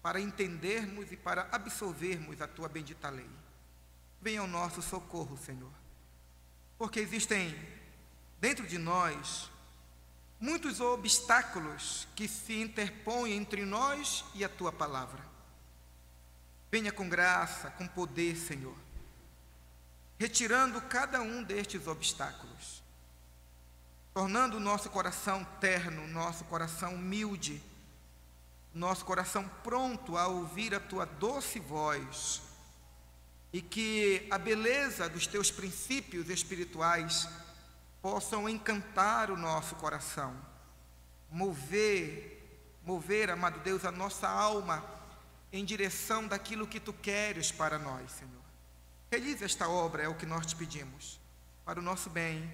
para entendermos e para absorvermos a tua bendita lei. Venha ao nosso socorro, Senhor, porque existem dentro de nós muitos obstáculos que se interpõem entre nós e a tua palavra. Venha com graça, com poder, Senhor, retirando cada um destes obstáculos, tornando o nosso coração terno, nosso coração humilde, nosso coração pronto a ouvir a tua doce voz, e que a beleza dos teus princípios espirituais possam encantar o nosso coração, mover, amado Deus, a nossa alma em direção daquilo que tu queres para nós, Senhor. Realize esta obra, é o que nós te pedimos, para o nosso bem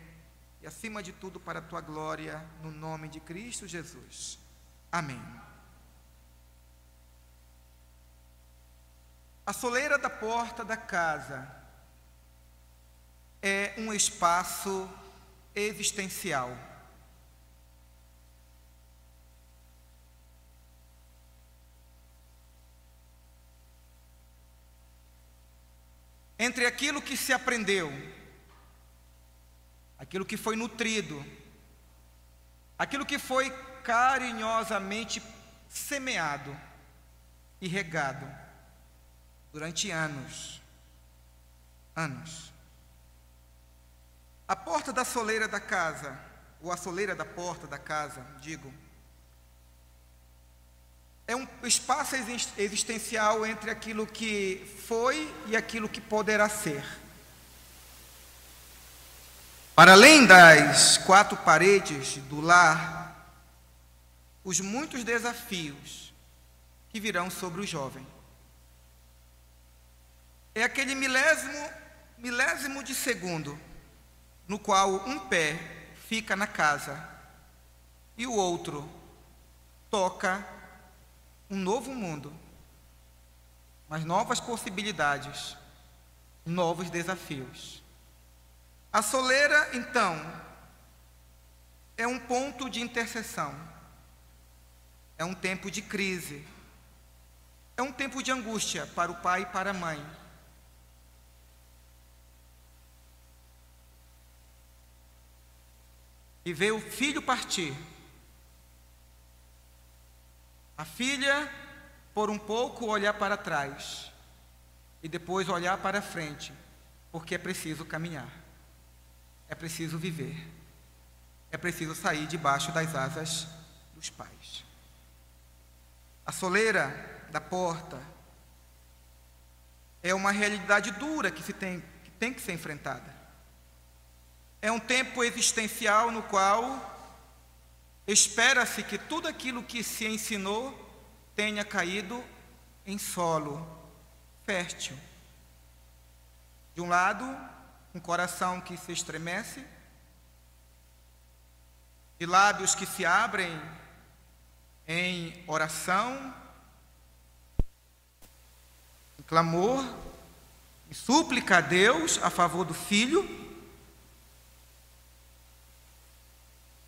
e, acima de tudo, para a tua glória, no nome de Cristo Jesus. Amém. A soleira da porta da casa é um espaço existencial. Entre aquilo que se aprendeu, aquilo que foi nutrido, aquilo que foi carinhosamente semeado e regado durante anos. A porta da soleira da casa, ou a soleira da porta da casa, digo, é um espaço existencial entre aquilo que foi e aquilo que poderá ser. Para além das quatro paredes do lar, os muitos desafios que virão sobre o jovem. É aquele milésimo de segundo no qual um pé fica na casa e o outro toca um novo mundo, mas novas possibilidades, novos desafios. A soleira, então, é um ponto de interseção, é um tempo de crise, é um tempo de angústia para o pai e para a mãe. E vê o filho partir, a filha por um pouco olhar para trás e depois olhar para frente, porque é preciso caminhar, é preciso viver, é preciso sair debaixo das asas dos pais. A soleira da porta é uma realidade dura que tem que ser enfrentada. É um tempo existencial no qual espera-se que tudo aquilo que se ensinou tenha caído em solo fértil. De um lado, um coração que se estremece, de lábios que se abrem em oração, em clamor, em súplica a Deus a favor do filho.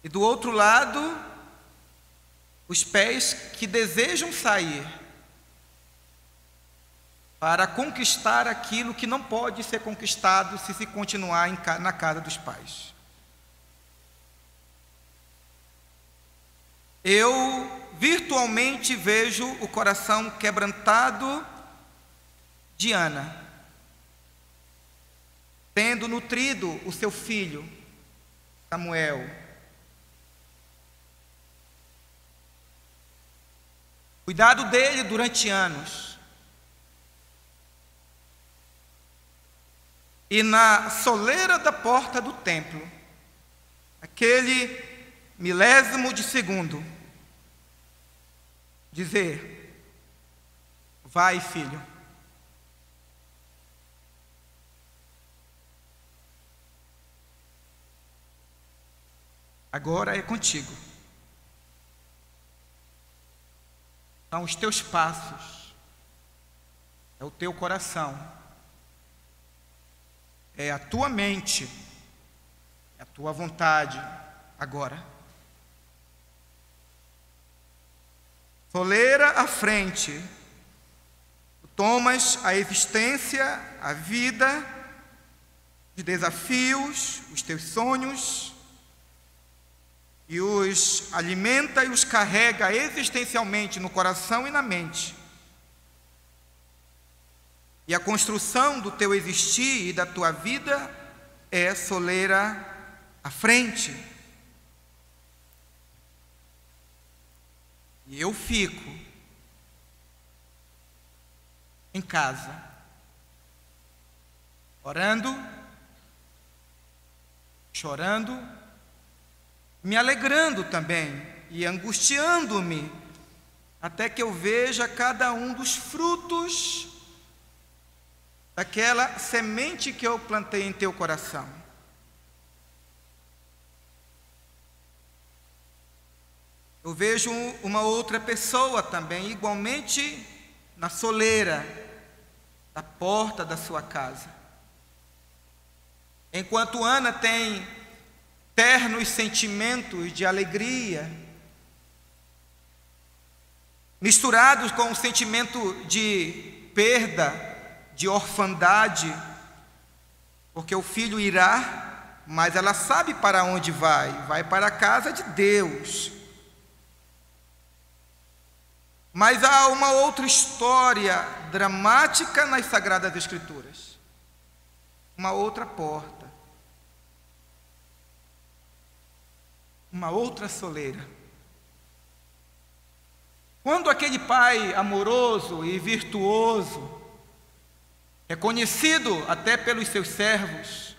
E do outro lado, os pés que desejam sair para conquistar aquilo que não pode ser conquistado se continuar na casa dos pais. Eu virtualmente vejo o coração quebrantado de Ana, tendo nutrido o seu filho, Samuel. Cuidado dele durante anos. E na soleira da porta do templo, aquele milésimo de segundo, dizer: vai, filho. Agora é contigo. São os teus passos, é o teu coração, é a tua mente, é a tua vontade agora. Soleira à frente, tomas a existência, a vida, os desafios, os teus sonhos, e os alimenta e os carrega existencialmente no coração e na mente. E a construção do teu existir e da tua vida é soleira à frente. E eu fico em casa, orando, chorando, me alegrando também e angustiando-me, até que eu veja cada um dos frutos daquela semente que eu plantei em teu coração. Eu vejo uma outra pessoa também, igualmente na soleira da porta da sua casa. Enquanto Ana tem ternos sentimentos de alegria, misturados com o sentimento de perda, de orfandade, porque o filho irá, mas ela sabe para onde vai para a casa de Deus. Mas há uma outra história dramática nas Sagradas Escrituras, uma outra porta, uma outra soleira. Quando aquele pai amoroso e virtuoso, reconhecido até pelos seus servos,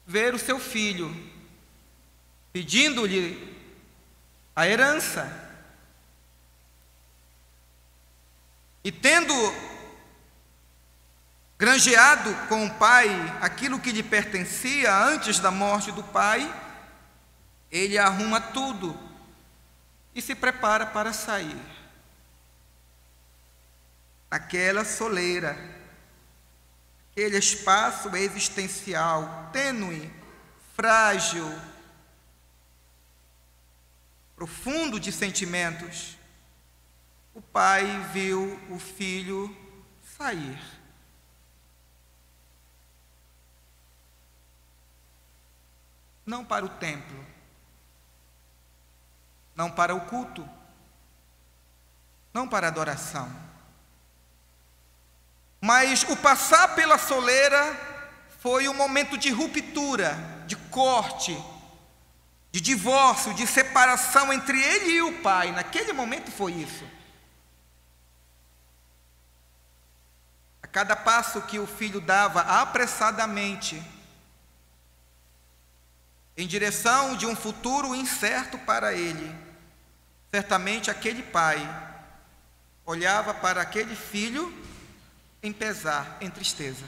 ver o seu filho pedindo-lhe a herança, e tendo granjeado com o pai aquilo que lhe pertencia antes da morte do pai, ele arruma tudo e se prepara para sair. Aquela soleira, aquele espaço existencial, tênue, frágil, profundo de sentimentos, o pai viu o filho sair. Não para o templo, não para o culto, não para a adoração, mas o passar pela soleira foi um momento de ruptura, de corte, de divórcio, de separação entre ele e o pai. Naquele momento foi isso. A cada passo que o filho dava apressadamente em direção de um futuro incerto para ele, certamente aquele pai olhava para aquele filho em pesar, em tristeza.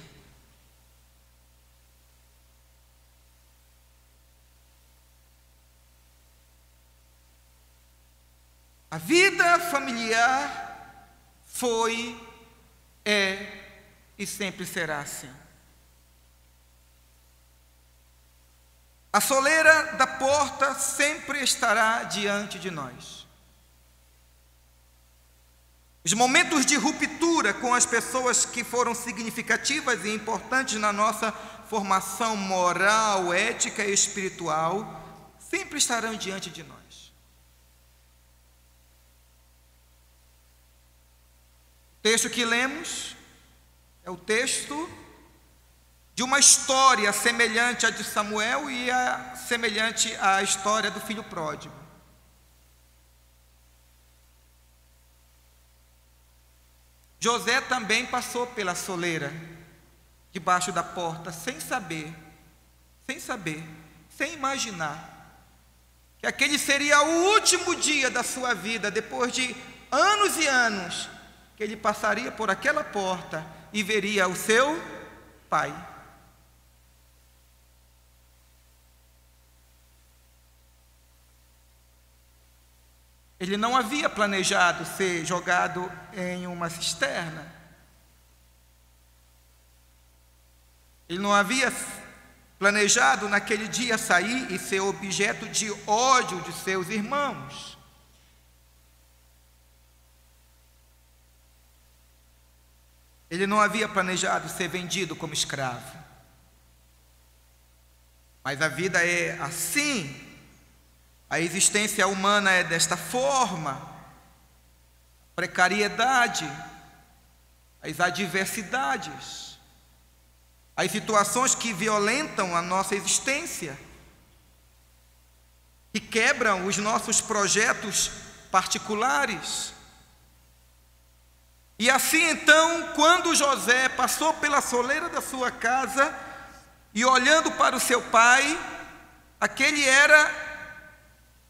A vida familiar foi, é e sempre será assim. A soleira da porta sempre estará diante de nós. Os momentos de ruptura com as pessoas que foram significativas e importantes na nossa formação moral, ética e espiritual sempre estarão diante de nós. O texto que lemos é o texto de uma história semelhante à de Samuel e semelhante à história do filho pródigo. José também passou pela soleira, debaixo da porta, sem saber, sem imaginar, que aquele seria o último dia da sua vida, depois de anos e anos, que ele passaria por aquela porta e veria o seu pai. Ele não havia planejado ser jogado em uma cisterna. Ele não havia planejado naquele dia sair e ser objeto de ódio de seus irmãos. Ele não havia planejado ser vendido como escravo. Mas a vida é assim. A existência humana é desta forma. Precariedade, as adversidades, as situações que violentam a nossa existência e quebram os nossos projetos particulares. E assim então, quando José passou pela soleira da sua casa e olhando para o seu pai, aquele era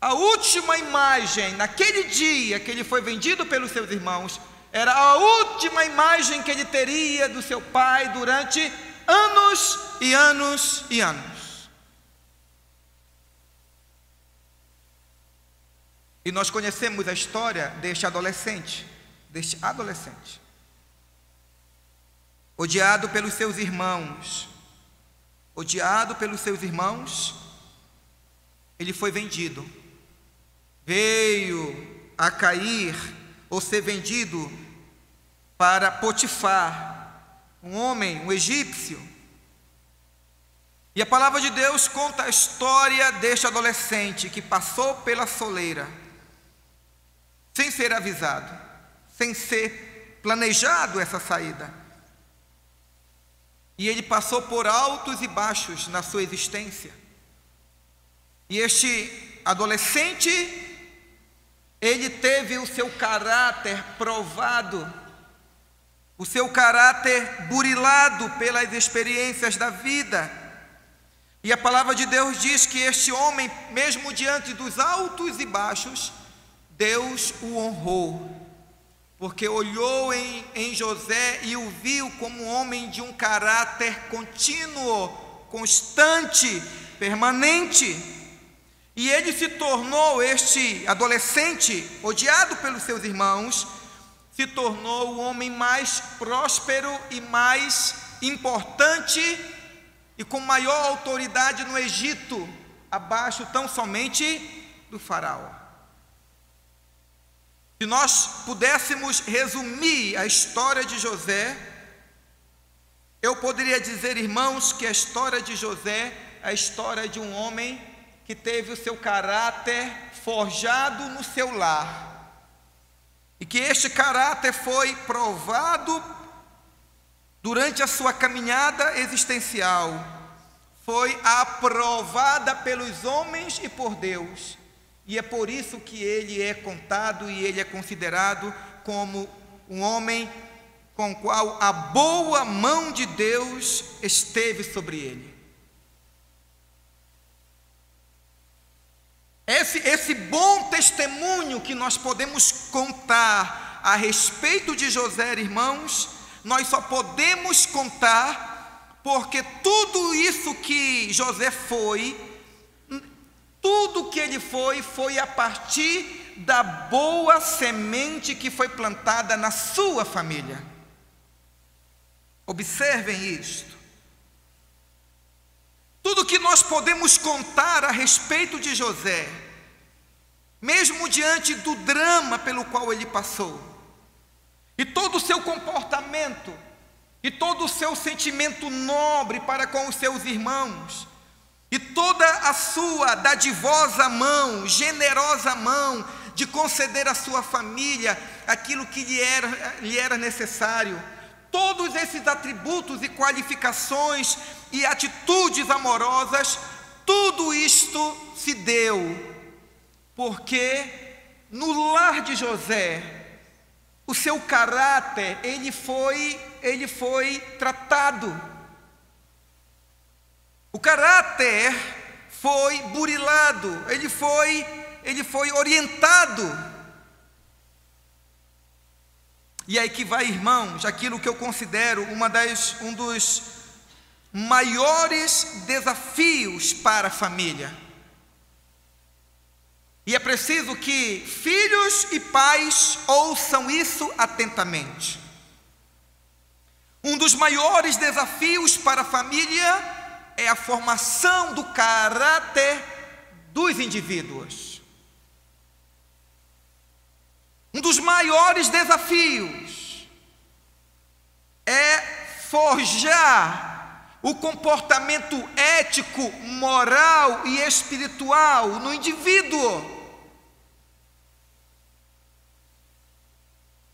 a última imagem, naquele dia que ele foi vendido pelos seus irmãos, era a última imagem que ele teria do seu pai durante anos e anos e anos. E nós conhecemos a história deste adolescente, odiado pelos seus irmãos, ele foi vendido, veio a cair ou ser vendido para Potifar, um homem, um egípcio. E a palavra de Deus conta a história deste adolescente que passou pela soleira, sem ser avisado, sem ser planejado essa saída. E ele passou por altos e baixos na sua existência. E este adolescente, ele teve o seu caráter provado, o seu caráter burilado pelas experiências da vida. E a palavra de Deus diz que este homem, mesmo diante dos altos e baixos, Deus o honrou, porque olhou em José e o viu como um homem de um caráter contínuo, constante, permanente. E ele se tornou, este adolescente, odiado pelos seus irmãos, se tornou o homem mais próspero e mais importante e com maior autoridade no Egito, abaixo tão somente do faraó. Se nós pudéssemos resumir a história de José, eu poderia dizer, irmãos, que a história de José é a história de um homem que teve o seu caráter forjado no seu lar, e que este caráter foi provado durante a sua caminhada existencial, foi aprovada pelos homens e por Deus, e é por isso que ele é contado e ele é considerado como um homem com o qual a boa mão de Deus esteve sobre ele. Esse bom testemunho que nós podemos contar a respeito de José, irmãos, nós só podemos contar porque tudo isso que José foi, tudo que ele foi a partir da boa semente que foi plantada na sua família. Observem isto. Tudo que nós podemos contar a respeito de José, mesmo diante do drama pelo qual ele passou, e todo o seu comportamento, e todo o seu sentimento nobre para com os seus irmãos, e toda a sua dadivosa mão, generosa mão, de conceder à sua família aquilo que lhe era necessário, todos esses atributos e qualificações e atitudes amorosas, tudo isto se deu porque no lar de José, o seu caráter, ele foi tratado. O caráter foi burilado, ele foi orientado. E aí que vai, irmãos, aquilo que eu considero um dos maiores desafios para a família. E é preciso que filhos e pais ouçam isso atentamente. Um dos maiores desafios para a família é a formação do caráter dos indivíduos. Um dos maiores desafios é forjar o comportamento ético, moral e espiritual no indivíduo.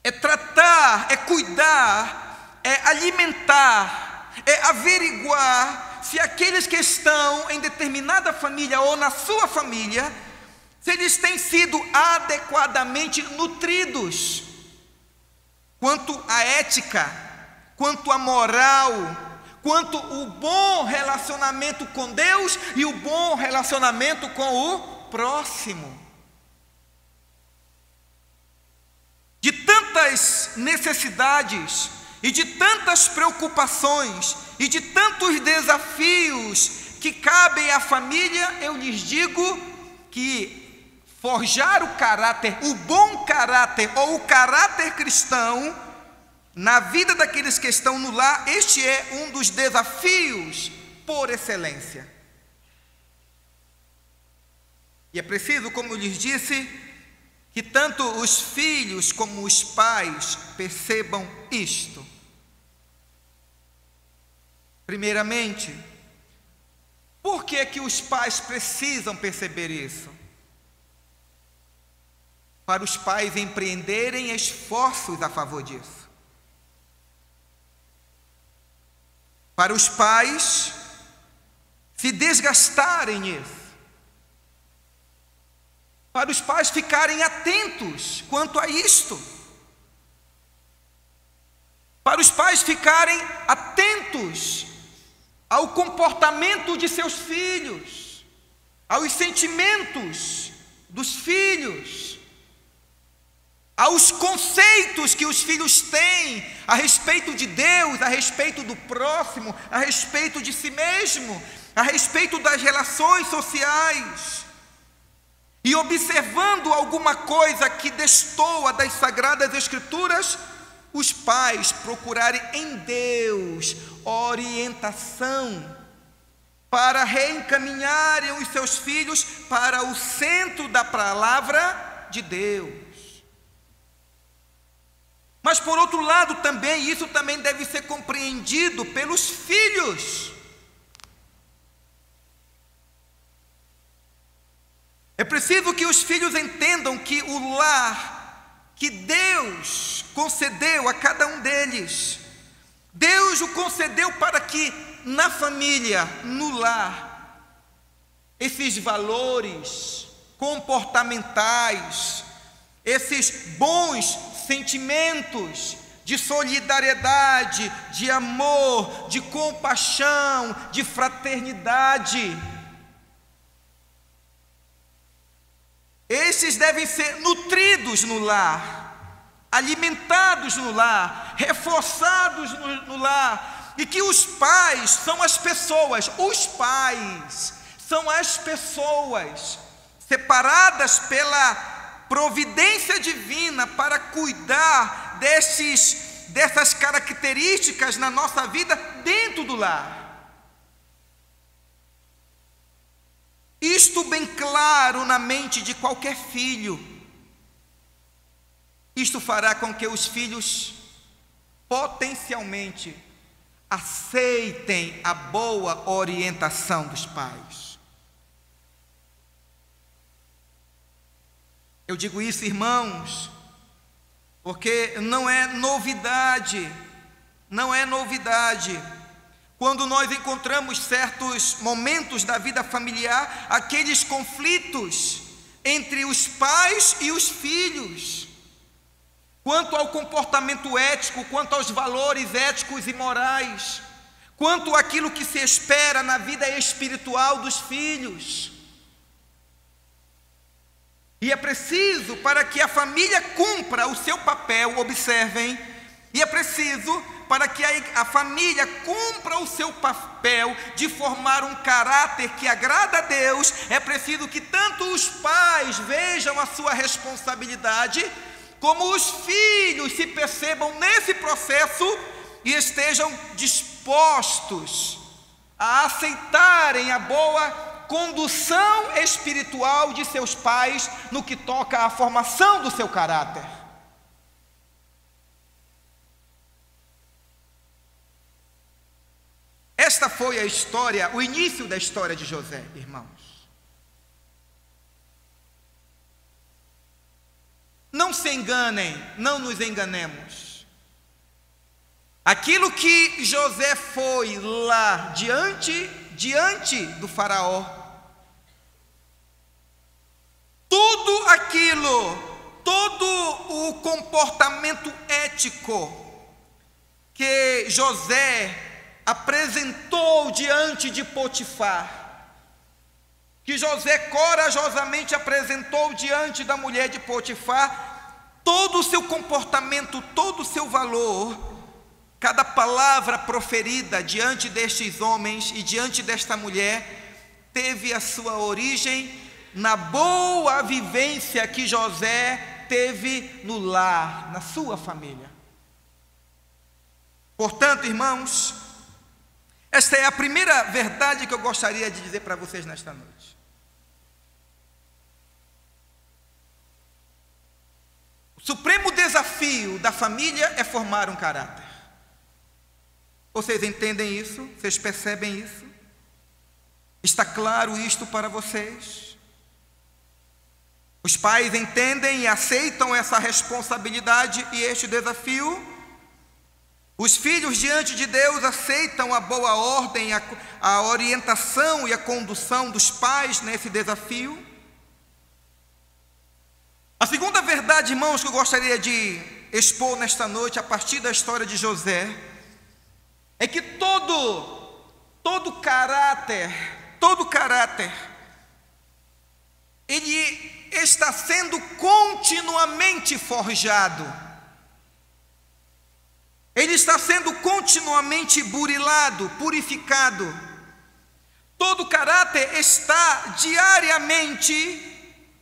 É tratar, é cuidar, é alimentar, é averiguar se aqueles que estão em determinada família ou na sua família, se eles têm sido adequadamente nutridos quanto à ética, quanto à moral, quanto o bom relacionamento com Deus e o bom relacionamento com o próximo. De tantas necessidades e de tantas preocupações e de tantos desafios que cabem à família, eu lhes digo que forjar o caráter, o bom caráter ou o caráter cristão na vida daqueles que estão no lar, este é um dos desafios por excelência. E é preciso, como eu lhes disse, que tanto os filhos como os pais percebam isto. Primeiramente, por que que os pais precisam perceber isso? Para os pais empreenderem esforços a favor disso. Para os pais se desgastarem nisso. Para os pais ficarem atentos quanto a isto. Para os pais ficarem atentos ao comportamento de seus filhos, aos sentimentos dos filhos, aos conceitos que os filhos têm a respeito de Deus, a respeito do próximo, a respeito de si mesmo, a respeito das relações sociais. E observando alguma coisa que destoa das Sagradas Escrituras, os pais procurarem em Deus orientação para reencaminharem os seus filhos para o centro da palavra de Deus. Mas por outro lado também, isso também deve ser compreendido pelos filhos. É preciso que os filhos entendam que o lar que Deus concedeu a cada um deles, Deus o concedeu para que na família, no lar, esses valores comportamentais, esses bons sentimentos de solidariedade, de amor, de compaixão, de fraternidade, esses devem ser nutridos no lar, alimentados no lar, reforçados no lar, e que os pais são as pessoas, separadas pela providência divina para cuidar dessas características na nossa vida dentro do lar. Isto bem claro na mente de qualquer filho. Isto fará com que os filhos potencialmente aceitem a boa orientação dos pais. Eu digo isso, irmãos, porque não é novidade quando nós encontramos certos momentos da vida familiar, aqueles conflitos entre os pais e os filhos, quanto ao comportamento ético, quanto aos valores éticos e morais, quanto àquilo que se espera na vida espiritual dos filhos. E é preciso, para que a família cumpra o seu papel, observem, e é preciso para que a família cumpra o seu papel de formar um caráter que agrada a Deus, é preciso que tanto os pais vejam a sua responsabilidade, como os filhos se percebam nesse processo e estejam dispostos a aceitarem a boa condução espiritual de seus pais no que toca à formação do seu caráter. Esta foi a história, o início da história de José, irmãos. Não se enganem, não nos enganemos. Aquilo que José foi lá diante do faraó, tudo aquilo, todo o comportamento ético que José apresentou diante de Potifar, que José corajosamente apresentou diante da mulher de Potifar, todo o seu comportamento, todo o seu valor, cada palavra proferida diante destes homens e diante desta mulher, teve a sua origem na boa vivência que José teve no lar, na sua família. Portanto, irmãos, esta é a primeira verdade que eu gostaria de dizer para vocês nesta noite. O supremo desafio da família é formar um caráter. Vocês entendem isso? Vocês percebem isso? Está claro isto para vocês? Os pais entendem e aceitam essa responsabilidade e este desafio? Os filhos diante de Deus aceitam a boa ordem, a orientação e a condução dos pais nesse desafio? A segunda verdade, irmãos, que eu gostaria de expor nesta noite, a partir da história de José, é que todo caráter, ele está sendo continuamente forjado. Ele está sendo continuamente burilado, purificado. Todo caráter está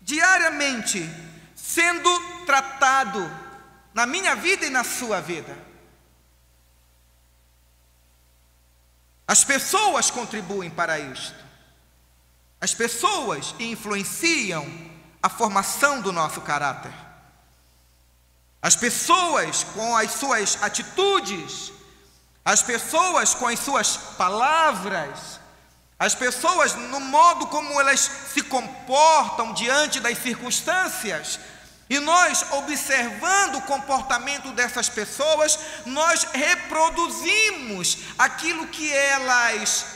diariamente sendo tratado na minha vida e na sua vida. As pessoas contribuem para isto. As pessoas influenciam a formação do nosso caráter. As pessoas com as suas atitudes, as pessoas com as suas palavras, as pessoas no modo como elas se comportam diante das circunstâncias, e nós, observando o comportamento dessas pessoas, nós reproduzimos aquilo que elas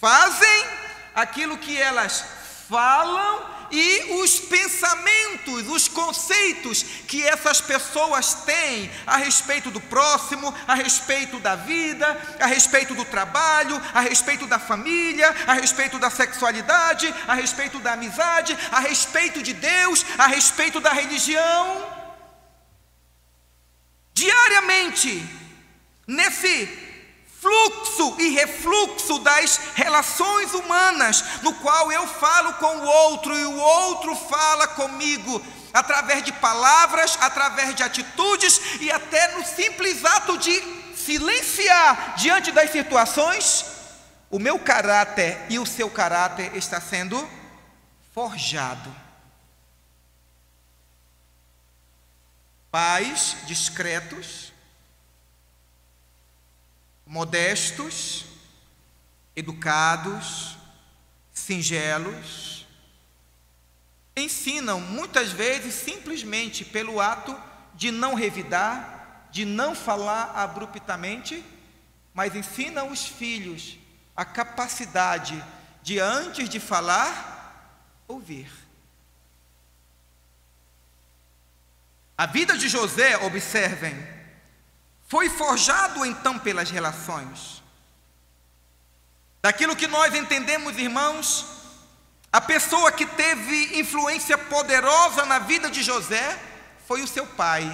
fazem, aquilo que elas falam, e os pensamentos, os conceitos que essas pessoas têm a respeito do próximo, a respeito da vida, a respeito do trabalho, a respeito da família, a respeito da sexualidade, a respeito da amizade, a respeito de Deus, a respeito da religião. Diariamente, nesse fluxo e refluxo das relações humanas, no qual eu falo com o outro e o outro fala comigo, através de palavras, através de atitudes e até no simples ato de silenciar diante das situações, o meu caráter e o seu caráter está sendo forjado. Pais discretos, modestos, educados, singelos, ensinam muitas vezes simplesmente pelo ato de não revidar, de não falar abruptamente, mas ensinam os filhos a capacidade de, antes de falar, ouvir. A vida de José, observem, foi forjado então pelas relações. Daquilo que nós entendemos, irmãos, a pessoa que teve influência poderosa na vida de José foi o seu pai,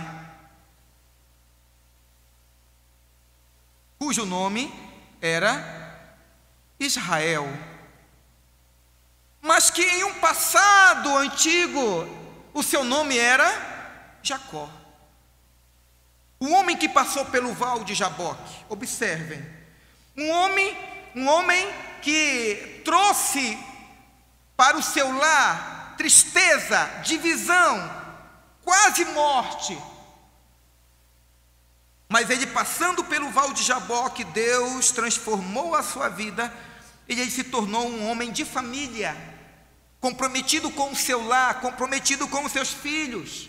cujo nome era Israel, mas que em um passado antigo o seu nome era Jacó. O homem que passou pelo val de Jaboque, observem, um homem que trouxe para o seu lar tristeza, divisão, quase morte. Mas mas ele passando pelo Val de Jaboque, Deus transformou a sua vida, e ele se tornou um homem de família, comprometido com o seu lar, comprometido com os seus filhos.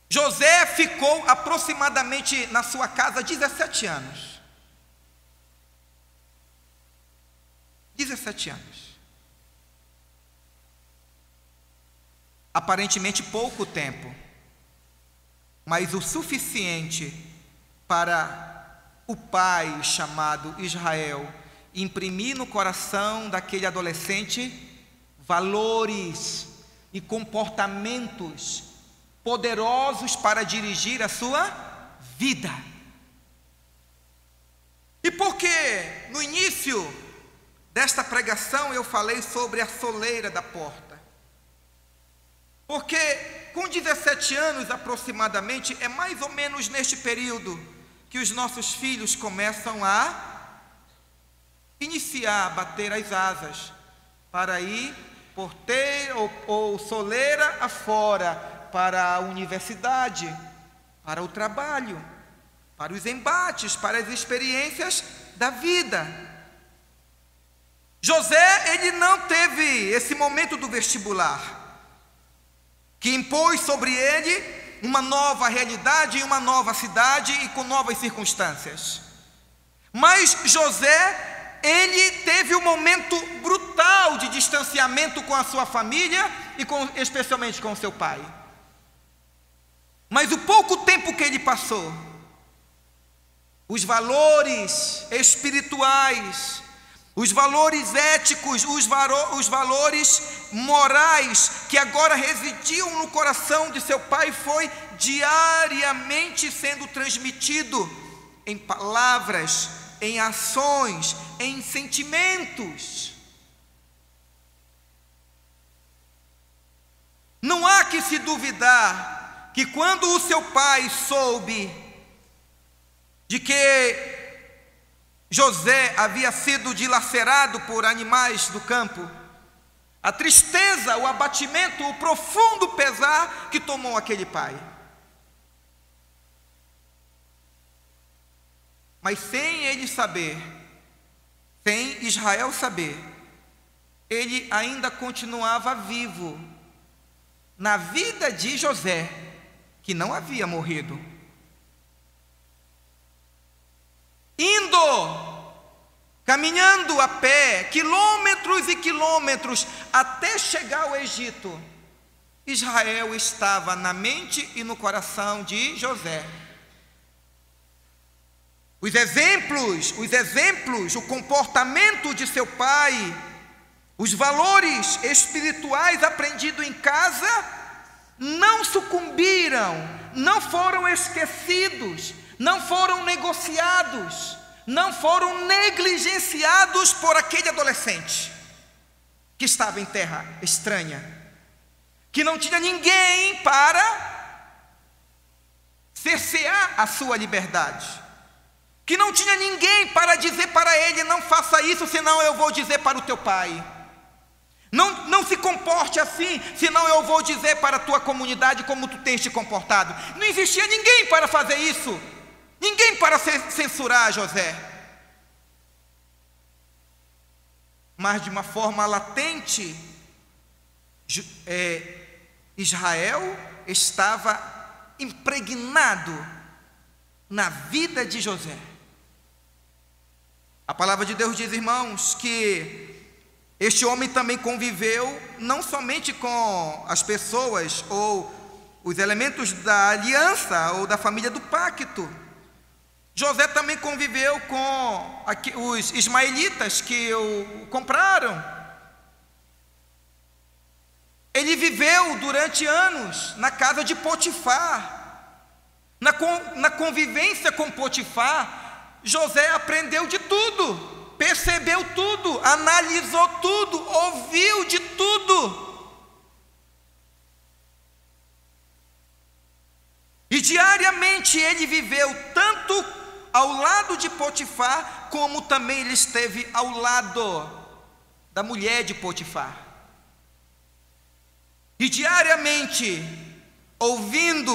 José ficou aproximadamente na sua casa 17 anos. 17 anos. Aparentemente pouco tempo, mas o suficiente para o pai chamado Israel imprimir no coração daquele adolescente valores e comportamentos poderosos para dirigir a sua vida. E por que no início desta pregação eu falei sobre a soleira da porta? Porque com 17 anos aproximadamente, é mais ou menos neste período que os nossos filhos começam a iniciar a bater as asas para ir porteira ou soleira afora, para a universidade, para o trabalho, para os embates, para as experiências da vida. José, ele não teve esse momento do vestibular, que impôs sobre ele uma nova realidade em uma nova cidade e com novas circunstâncias. Mas José, ele teve um momento brutal de distanciamento com a sua família e especialmente com o seu pai. Mas o pouco tempo que ele passou, os valores espirituais, os valores éticos, os valores morais que agora residiam no coração de seu pai foi diariamente sendo transmitido em palavras, em ações, em sentimentos. Não há que se duvidar que quando o seu pai soube de que José havia sido dilacerado por animais do campo, a tristeza, o abatimento, o profundo pesar que tomou aquele pai. Mas sem ele saber, sem Israel saber, ele ainda continuava vivo na vida de José, que não havia morrido. Caminhando a pé, quilômetros e quilômetros, até chegar ao Egito, Israel estava na mente e no coração de José. Os exemplos, o comportamento de seu pai, os valores espirituais aprendidos em casa, não sucumbiram, não foram esquecidos, não foram negociados, não foram negligenciados por aquele adolescente que estava em terra estranha, que não tinha ninguém para cercear a sua liberdade, que não tinha ninguém para dizer para ele: não faça isso, senão eu vou dizer para o teu pai. Não se comporte assim, senão eu vou dizer para a tua comunidade como tu tens te comportado. Não existia ninguém para fazer isso, ninguém para censurar José. Mas de uma forma latente, Israel estava impregnado na vida de José. A palavra de Deus diz, irmãos, que este homem também conviveu não somente com as pessoas ou os elementos da aliança ou da família do pacto. José também conviveu com os ismaelitas que o compraram. Ele viveu durante anos na casa de Potifar. Na convivência com Potifar, José aprendeu de tudo. Percebeu tudo, analisou tudo, ouviu de tudo. E diariamente ele viveu tanto ao lado de Potifar, como também ele esteve ao lado da mulher de Potifar. E diariamente ouvindo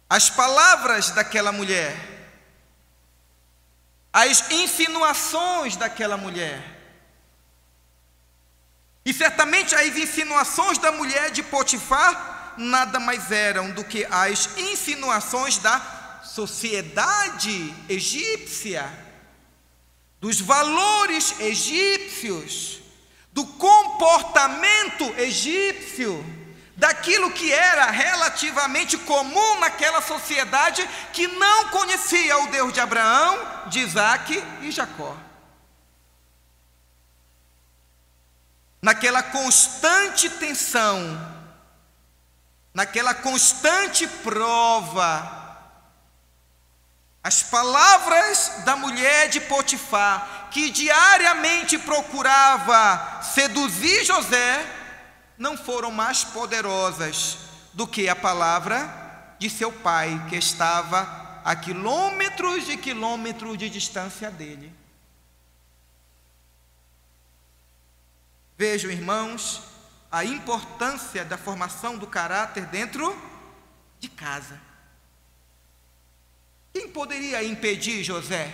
as palavras daquela mulher, as insinuações daquela mulher. E certamente as insinuações da mulher de Potifar nada mais eram do que as insinuações da sociedade egípcia, dos valores egípcios, do comportamento egípcio, daquilo que era relativamente comum naquela sociedade que não conhecia o Deus de Abraão, de Isaque e Jacó. Naquela constante tensão, naquela constante prova, as palavras da mulher de Potifar, que diariamente procurava seduzir José, não foram mais poderosas do que a palavra de seu pai, que estava a quilômetros de distância dele. Vejam, irmãos, a importância da formação do caráter dentro de casa. Quem poderia impedir José?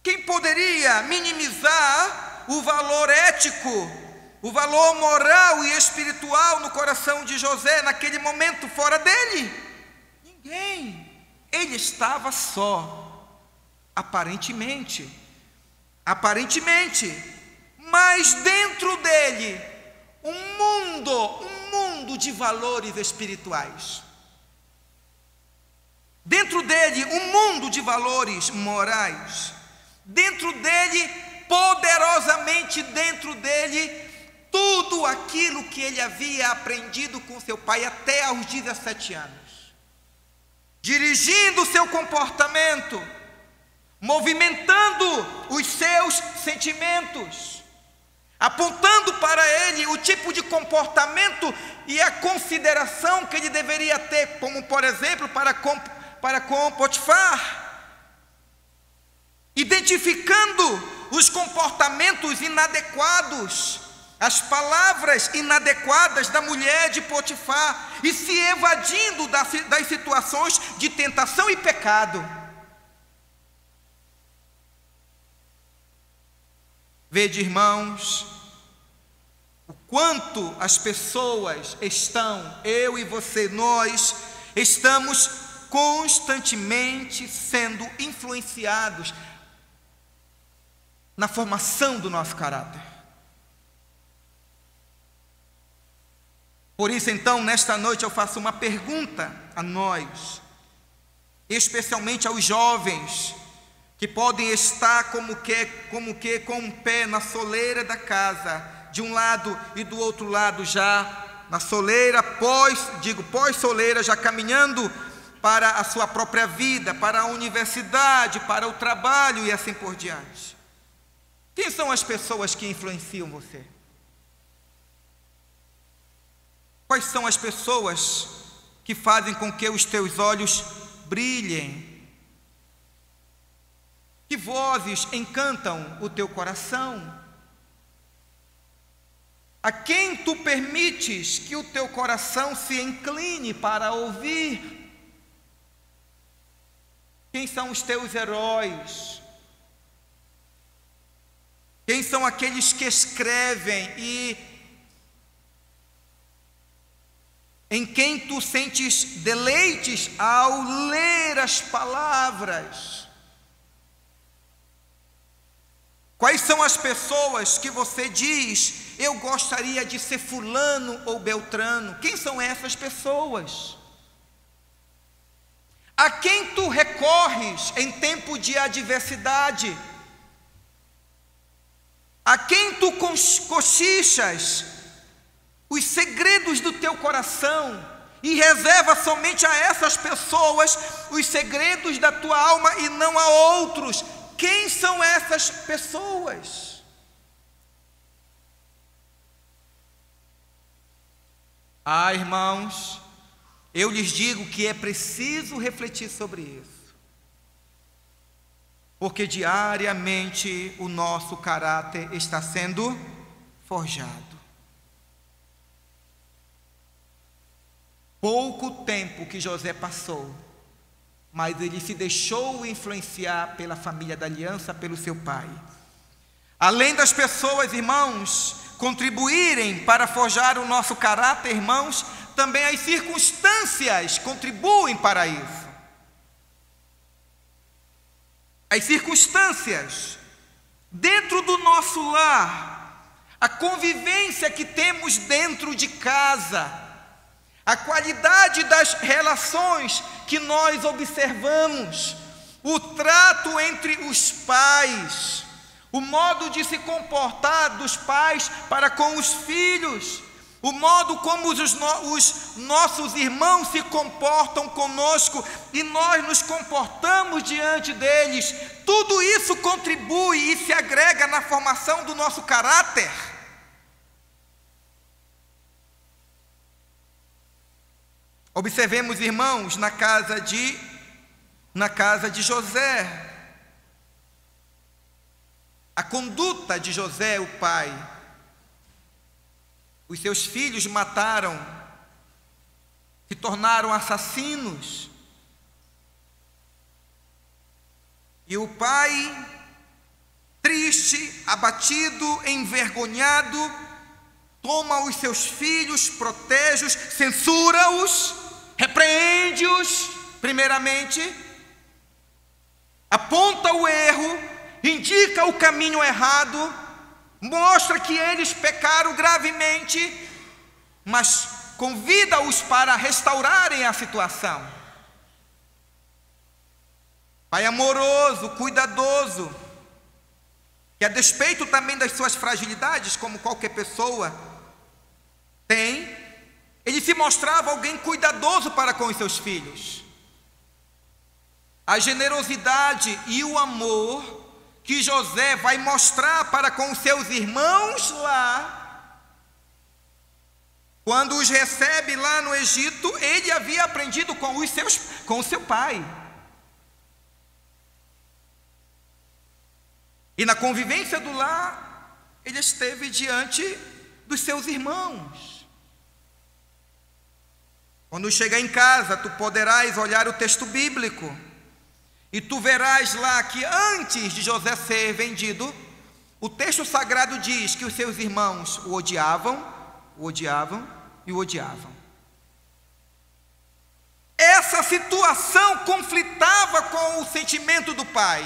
Quem poderia minimizar o valor ético, o valor moral e espiritual no coração de José naquele momento fora dele? Ninguém. Ele estava só, aparentemente, mas dentro dele um mundo de valores espirituais. Dentro dele um mundo de valores morais. Dentro dele, poderosamente dentro dele, tudo aquilo que ele havia aprendido com seu pai até aos 17 anos. Dirigindo o seu comportamento, movimentando os seus sentimentos, apontando para ele o tipo de comportamento e a consideração que ele deveria ter, como por exemplo para com Potifar, identificando os comportamentos inadequados, as palavras inadequadas da mulher de Potifar e se evadindo das situações de tentação e pecado. Vede, irmãos, o quanto as pessoas estão, eu e você, nós estamos constantemente sendo influenciados na formação do nosso caráter. Por isso, então, nesta noite eu faço uma pergunta a nós, especialmente aos jovens, que podem estar como que com um pé na soleira da casa, de um lado e do outro lado já na soleira, pós-soleira, já caminhando para a sua própria vida, para a universidade, para o trabalho e assim por diante. Quem são as pessoas que influenciam você? Quais são as pessoas que fazem com que os teus olhos brilhem? Que vozes encantam o teu coração? A quem tu permites que o teu coração se incline para ouvir? Quem são os teus heróis? Quem são aqueles que escrevem e em quem tu sentes deleites ao ler as palavras? Quais são as pessoas que você diz, eu gostaria de ser fulano ou beltrano? Quem são essas pessoas? A quem tu recorres em tempo de adversidade? A quem tu cochichas os segredos do teu coração e reserva somente a essas pessoas os segredos da tua alma e não a outros? Quem são essas pessoas? Irmãos, eu lhes digo que é preciso refletir sobre isso, porque diariamente o nosso caráter está sendo forjado. pouco tempo que José passou, mas ele se deixou influenciar pela família da aliança, pelo seu pai. Além das pessoas, irmãos, contribuírem para forjar o nosso caráter, irmãos, também as circunstâncias contribuem para isso. As circunstâncias dentro do nosso lar, a convivência que temos dentro de casa, a qualidade das relações que nós observamos, o trato entre os pais, o modo de se comportar dos pais para com os filhos, o modo como os nossos irmãos se comportam conosco e nós nos comportamos diante deles, tudo isso contribui e se agrega na formação do nosso caráter. Observemos, irmãos, na casa de José, a conduta de José, o pai. Os seus filhos mataram, se tornaram assassinos. E o pai, triste, abatido, envergonhado, toma os seus filhos, protege-os, censura-os, repreende-os, primeiramente, aponta o erro, indica o caminho errado, mostra que eles pecaram gravemente, mas convida-os para restaurarem a situação. Pai amoroso, cuidadoso, que a despeito também das suas fragilidades, como qualquer pessoa tem, ele se mostrava alguém cuidadoso para com os seus filhos. A generosidade e o amor que José vai mostrar para com os seus irmãos lá, quando os recebe lá no Egito, ele havia aprendido com o seu pai. E na convivência do lar, ele esteve diante dos seus irmãos. Quando chegar em casa, tu poderás olhar o texto bíblico, e tu verás lá que antes de José ser vendido, o texto sagrado diz que os seus irmãos o odiavam e o odiavam. Essa situação conflitava com o sentimento do pai.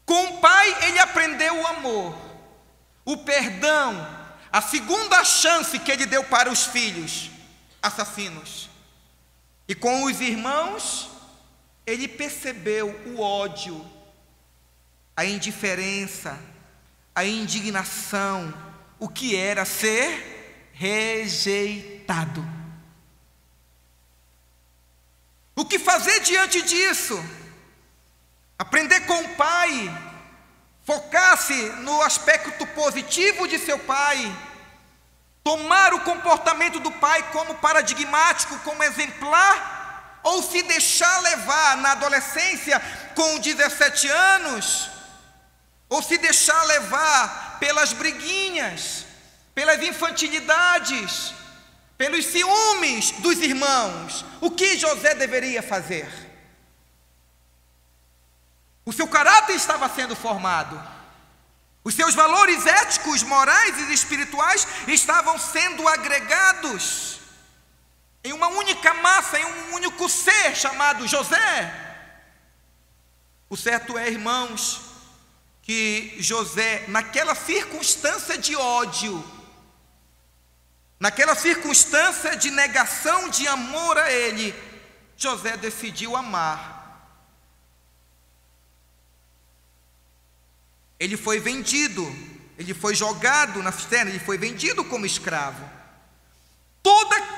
Com o pai ele aprendeu o amor, o perdão, a segunda chance que ele deu para os filhos assassinos. E com os irmãos, ele percebeu o ódio, a indiferença, a indignação, o que era ser rejeitado. O que fazer diante disso? Aprender com o pai, focar-se no aspecto positivo de seu pai, tomar o comportamento do pai como paradigmático, como exemplar, ou se deixar levar na adolescência com 17 anos, ou se deixar levar pelas briguinhas, pelas infantilidades, pelos ciúmes dos irmãos. O que José deveria fazer? O seu caráter estava sendo formado, os seus valores éticos, morais e espirituais estavam sendo agregados em uma única massa, em um único ser chamado José. O certo é, irmãos, que José, naquela circunstância de ódio, naquela circunstância de negação de amor a ele, José decidiu amar. Ele foi vendido, ele foi jogado na cisterna, ele foi vendido como escravo.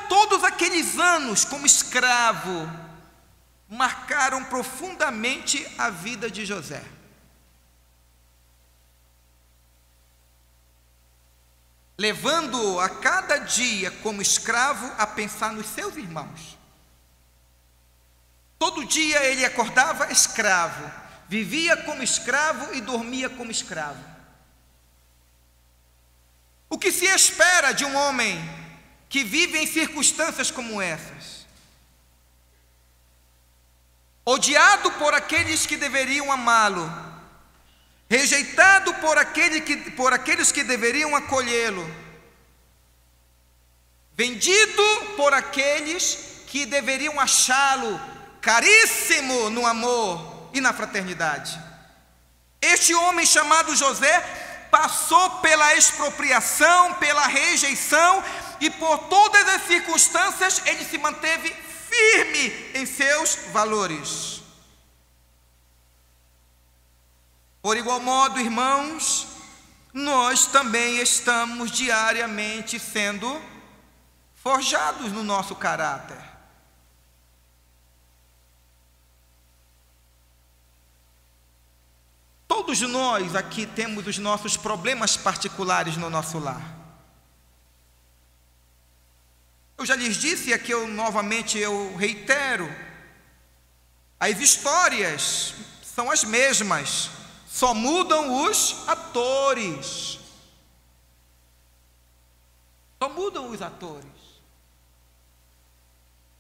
Todos aqueles anos como escravo marcaram profundamente a vida de José. Levando-o a cada dia como escravo a pensar nos seus irmãos. Todo dia ele acordava escravo, vivia como escravo e dormia como escravo. O que se espera de um homem que vive em circunstâncias como essas, odiado por aqueles que deveriam amá-lo, rejeitado por aqueles que deveriam acolhê-lo, vendido por aqueles que deveriam achá-lo caríssimo no amor e na fraternidade. Este homem chamado José passou pela expropriação, pela rejeição, e por todas as circunstâncias ele se manteve firme em seus valores. Por igual modo, irmãos, nós também estamos diariamente sendo forjados no nosso caráter. Todos nós aqui temos os nossos problemas particulares no nosso lar. Eu já lhes disse, e aqui novamente eu reitero, as histórias são as mesmas, só mudam os atores. Só mudam os atores.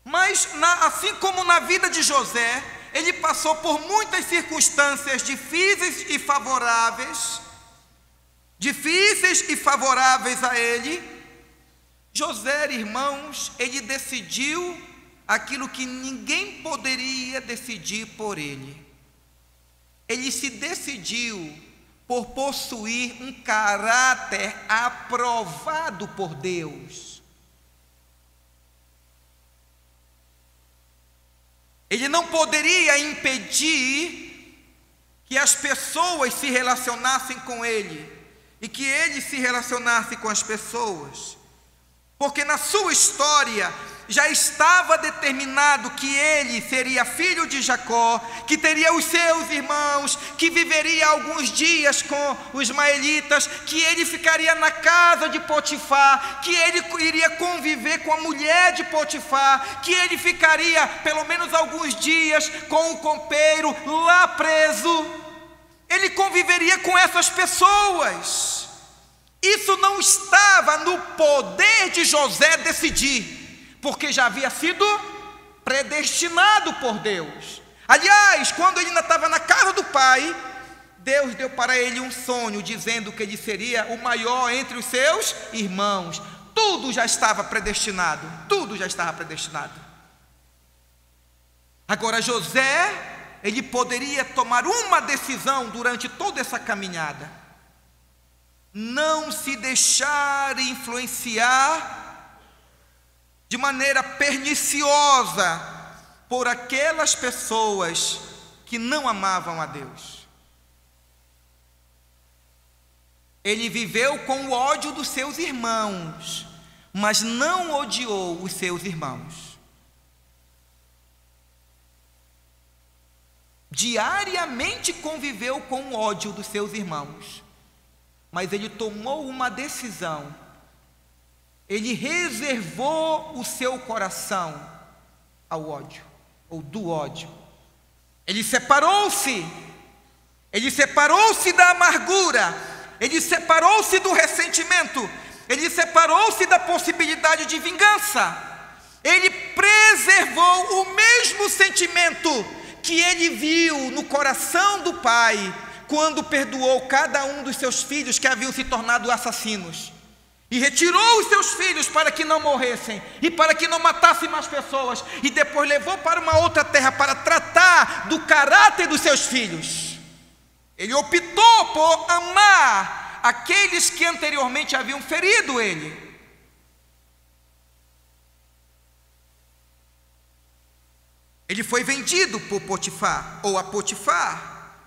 Mas, assim como na vida de José, ele passou por muitas circunstâncias difíceis e favoráveis a ele. José, irmãos, ele decidiu aquilo que ninguém poderia decidir por ele. Ele se decidiu por possuir um caráter aprovado por Deus. Ele não poderia impedir que as pessoas se relacionassem com ele e que ele se relacionasse com as pessoas, porque na sua história já estava determinado que ele seria filho de Jacó, que teria os seus irmãos, que viveria alguns dias com os ismaelitas, que ele ficaria na casa de Potifar, que ele iria conviver com a mulher de Potifar, que ele ficaria pelo menos alguns dias com o copeiro lá preso. Ele conviveria com essas pessoas. Isso não estava no poder de José decidir, porque já havia sido predestinado por Deus. Aliás, quando ele ainda estava na casa do pai, Deus deu para ele um sonho, dizendo que ele seria o maior entre os seus irmãos. Tudo já estava predestinado, tudo já estava predestinado. Agora José, ele poderia tomar uma decisão durante toda essa caminhada: não se deixar influenciar de maneira perniciosa por aquelas pessoas que não amavam a Deus. Ele viveu com o ódio dos seus irmãos, mas não odiou os seus irmãos. Diariamente conviveu com o ódio dos seus irmãos, mas ele tomou uma decisão. Ele reservou o seu coração ao ódio, ou do ódio. Ele separou-se da amargura, ele separou-se do ressentimento, ele separou-se da possibilidade de vingança. Ele preservou o mesmo sentimento que ele viu no coração do pai, quando perdoou cada um dos seus filhos que haviam se tornado assassinos, e retirou os seus filhos para que não morressem e para que não matassem mais pessoas, e depois levou para uma outra terra para tratar do caráter dos seus filhos. Ele optou por amar aqueles que anteriormente haviam ferido ele. Ele foi vendido por Potifar, ou a Potifar.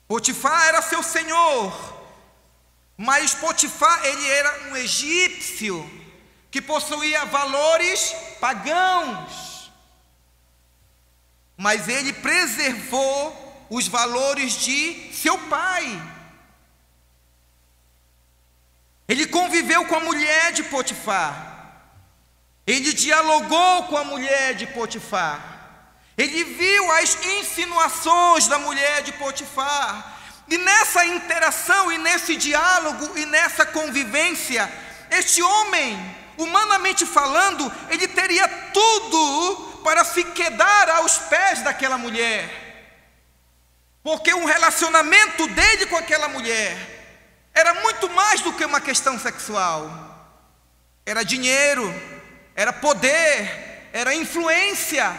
Potifar era seu senhor, mas Potifar, ele era um egípcio que possuía valores pagãos, mas ele preservou os valores de seu pai. Ele conviveu com a mulher de Potifar, ele dialogou com a mulher de Potifar, ele viu as insinuações da mulher de Potifar. E nessa interação, e nesse diálogo, e nessa convivência, este homem humanamente falando, ele teria tudo para se quedar aos pés daquela mulher, porque o relacionamento dele com aquela mulher era muito mais do que uma questão sexual. Era dinheiro, era poder, era influência,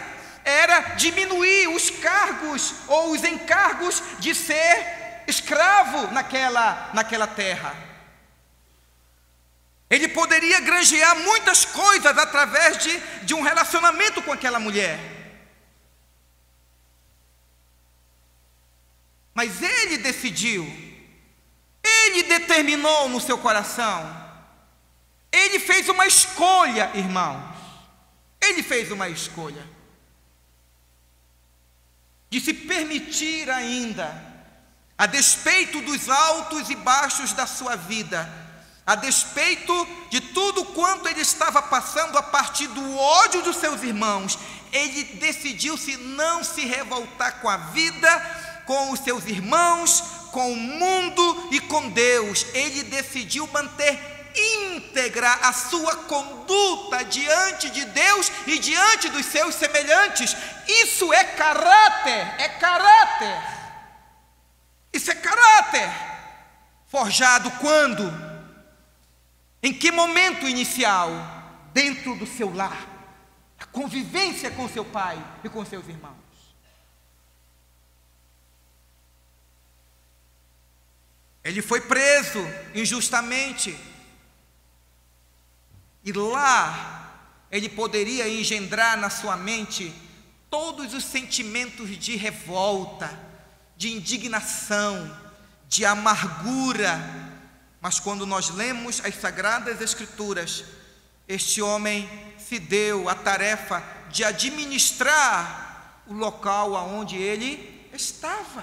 era diminuir os cargos ou os encargos de ser escravo naquela terra. Ele poderia granjear muitas coisas através de um relacionamento com aquela mulher. Mas ele decidiu, ele determinou no seu coração, ele fez uma escolha, irmãos. Ele fez uma escolha de se permitir ainda, a despeito dos altos e baixos da sua vida, a despeito de tudo quanto ele estava passando a partir do ódio dos seus irmãos, ele decidiu-se não se revoltar com a vida, com os seus irmãos, com o mundo e com Deus. Ele decidiu manter íntegra a sua conduta diante de Deus e diante dos seus semelhantes. Isso é caráter, é caráter. Isso é caráter. Forjado quando? Em que momento inicial? Dentro do seu lar, a convivência com seu pai e com seus irmãos. Ele foi preso injustamente, e lá ele poderia engendrar na sua mente todos os sentimentos de revolta, de indignação, de amargura. Mas quando nós lemos as Sagradas Escrituras, este homem se deu a tarefa de administrar o local aonde ele estava.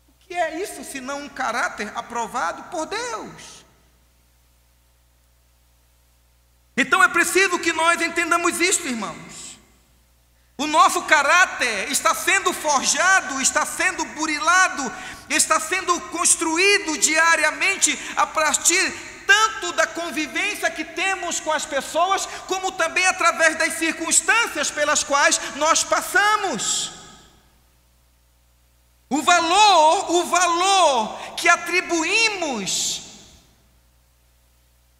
O que é isso senão um caráter aprovado por Deus? Então é preciso que nós entendamos isto, irmãos. O nosso caráter está sendo forjado, está sendo burilado, está sendo construído diariamente a partir tanto da convivência que temos com as pessoas, como também através das circunstâncias pelas quais nós passamos. O valor que atribuímos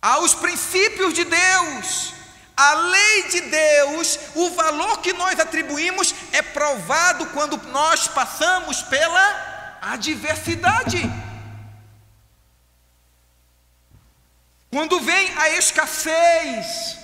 aos princípios de Deus, à lei de Deus, o valor que nós atribuímos é provado quando nós passamos pela adversidade. Quando vem a escassez,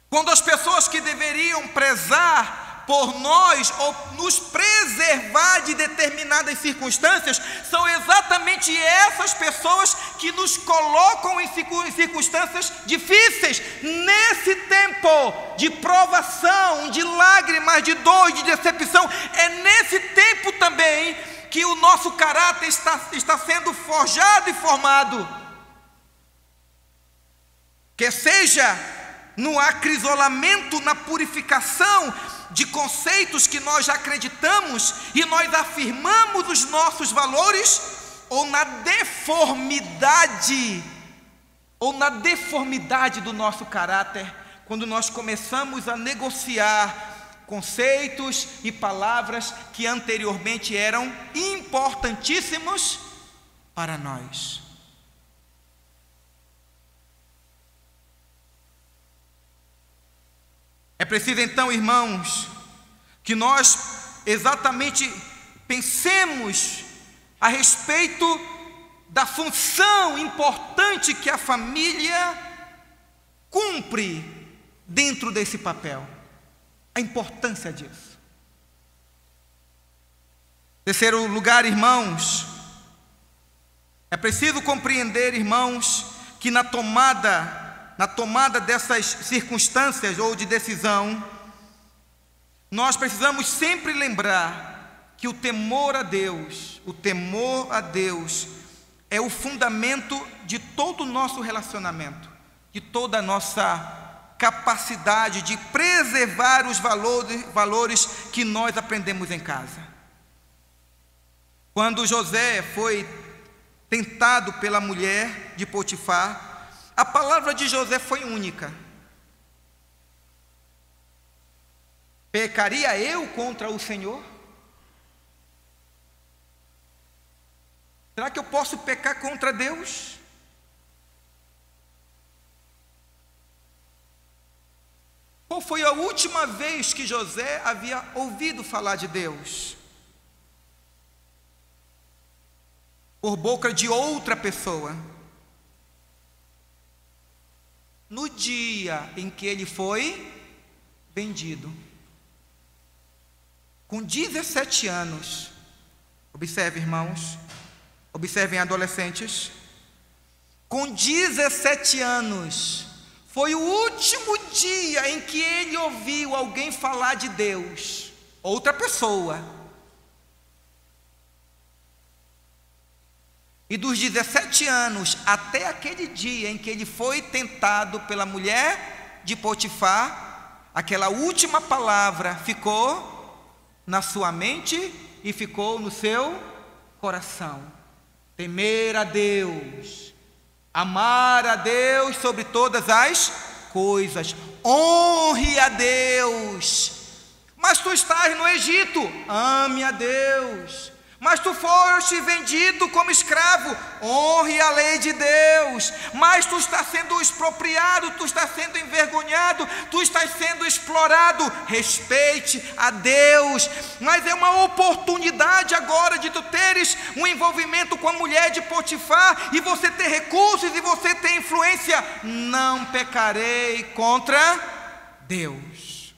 quando as pessoas que deveriam prezar por nós ou nos preservar de determinadas circunstâncias, são exatamente essas pessoas que nos colocam em circunstâncias difíceis. Nesse tempo de provação, de lágrimas, de dor, de decepção, é nesse tempo também que o nosso caráter está sendo forjado e formado. Que seja no acrisolamento, na purificação de conceitos que nós já acreditamos e nós afirmamos os nossos valores, ou na deformidade do nosso caráter, quando nós começamos a negociar conceitos e palavras que anteriormente eram importantíssimos para nós. É preciso então, irmãos, que nós exatamente pensemos a respeito da função importante que a família cumpre dentro desse papel, a importância disso. Terceiro lugar, irmãos, é preciso compreender, irmãos, que na tomada dessas circunstâncias ou de decisão, nós precisamos sempre lembrar que o temor a Deus é o fundamento de todo o nosso relacionamento, de toda a nossa capacidade de preservar os valores que nós aprendemos em casa. Quando José foi tentado pela mulher de Potifar, a palavra de José foi única: pecaria eu contra o Senhor? Será que eu posso pecar contra Deus? Qual foi a última vez que José havia ouvido falar de Deus? Por boca de outra pessoa. No dia em que ele foi vendido. Com 17 anos. Observe, irmãos. Observem, adolescentes. Com 17 anos. Foi o último dia em que ele ouviu alguém falar de Deus. Outra pessoa. E dos 17 anos até aquele dia em que ele foi tentado pela mulher de Potifar, aquela última palavra ficou na sua mente e ficou no seu coração: temer a Deus, amar a Deus sobre todas as coisas, honre a Deus. Mas tu estás no Egito, ame a Deus. Mas tu foste vendido como escravo, honre a lei de Deus. Mas tu estás sendo expropriado, tu estás sendo envergonhado, tu estás sendo explorado, respeite a Deus. Mas é uma oportunidade agora de tu teres um envolvimento com a mulher de Potifar, e você ter recursos, e você ter influência. Não pecarei contra Deus.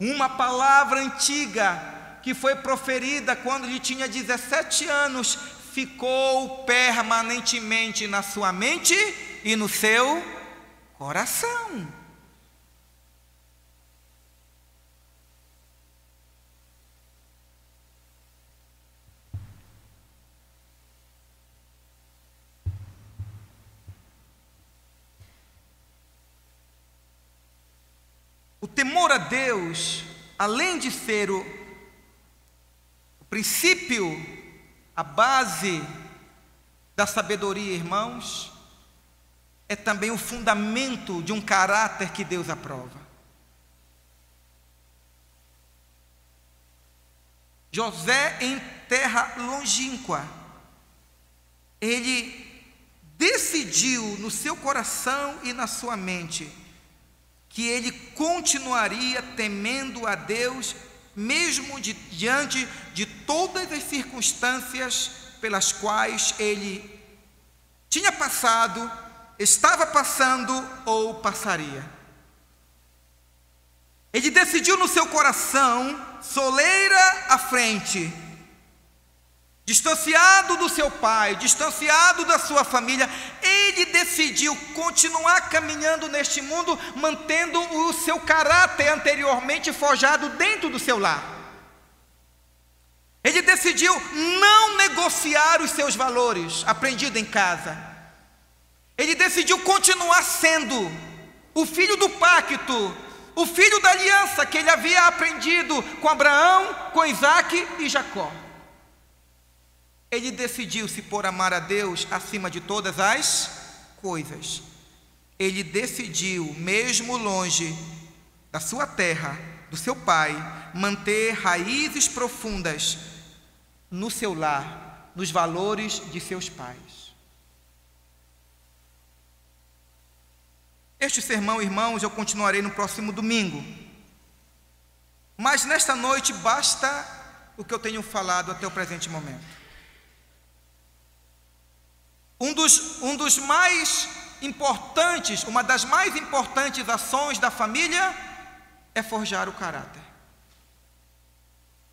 Uma palavra antiga que foi proferida quando ele tinha 17 anos, ficou permanentemente na sua mente e no seu coração. O temor a Deus, além de ser o princípio, a base da sabedoria, irmãos, é também o fundamento de um caráter que Deus aprova. José, em terra longínqua, ele decidiu no seu coração e na sua mente que ele continuaria temendo a Deus, mesmo diante de todas as circunstâncias pelas quais ele tinha passado, estava passando ou passaria. Ele decidiu no seu coração, soleira à frente, distanciado do seu pai, distanciado da sua família, ele decidiu continuar caminhando neste mundo, mantendo o seu caráter anteriormente forjado dentro do seu lar. Ele decidiu não negociar os seus valores aprendidos em casa. Ele decidiu continuar sendo o filho do pacto, o filho da aliança que ele havia aprendido com Abraão, com Isaac e Jacó. Ele decidiu-se por amar a Deus acima de todas as coisas. Ele decidiu, mesmo longe da sua terra, do seu pai, manter raízes profundas no seu lar, nos valores de seus pais. Este sermão, irmãos, eu continuarei no próximo domingo. Mas nesta noite basta o que eu tenho falado até o presente momento. Um dos mais importantes, uma das mais importantes ações da família é forjar o caráter.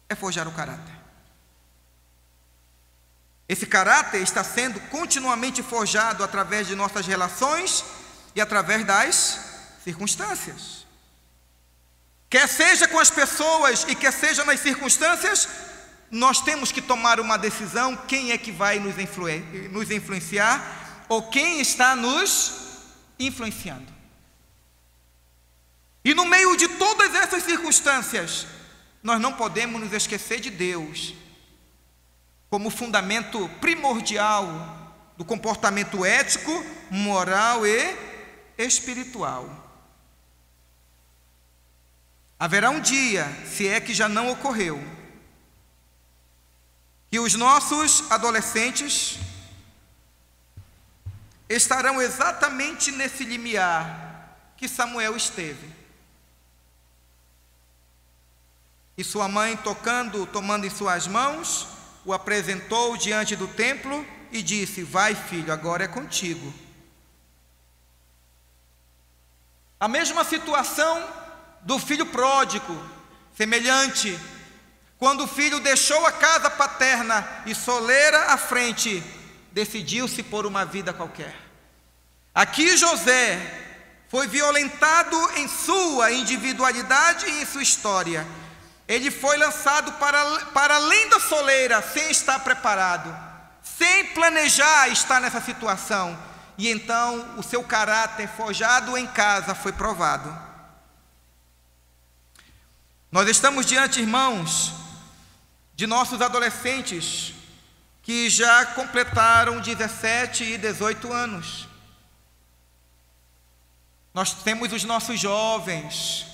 É forjar o caráter. Esse caráter está sendo continuamente forjado através de nossas relações e através das circunstâncias. Quer seja com as pessoas e quer seja nas circunstâncias, nós temos que tomar uma decisão: quem é que vai nos influenciar ou quem está nos influenciando. E no meio de todas essas circunstâncias, nós não podemos nos esquecer de Deus como fundamento primordial do comportamento ético, moral e espiritual. Haverá um dia, se é que já não ocorreu, que os nossos adolescentes estarão exatamente nesse limiar que Samuel esteve. E sua mãe, tomando em suas mãos, o apresentou diante do templo e disse: vai, filho, agora é contigo. A mesma situação do filho pródigo, semelhante, quando o filho deixou a casa paterna e soleira à frente, decidiu-se por uma vida qualquer. Aqui José foi violentado em sua individualidade e em sua história. Ele foi lançado para além da soleira, sem estar preparado, sem planejar estar nessa situação. E então o seu caráter forjado em casa foi provado. Nós estamos diante, irmãos, de nossos adolescentes que já completaram 17 e 18 anos. Nós temos os nossos jovens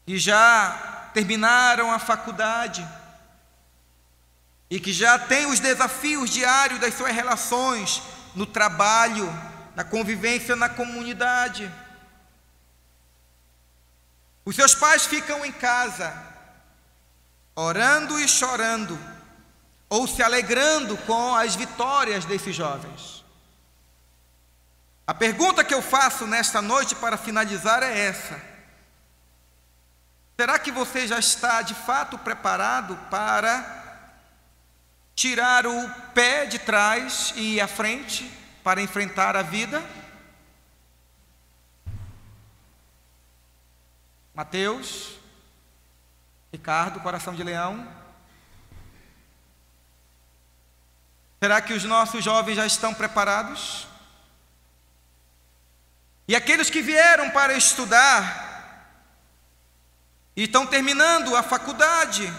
que já terminaram a faculdade e que já têm os desafios diários das suas relações no trabalho, na convivência na comunidade. Os seus pais ficam em casa, orando e chorando, ou se alegrando com as vitórias desses jovens. A pergunta que eu faço nesta noite para finalizar é essa: será que você já está de fato preparado para tirar o pé de trás e ir à frente para enfrentar a vida? Mateus, Ricardo, coração de leão. Será que os nossos jovens já estão preparados? E aqueles que vieram para estudar e estão terminando a faculdade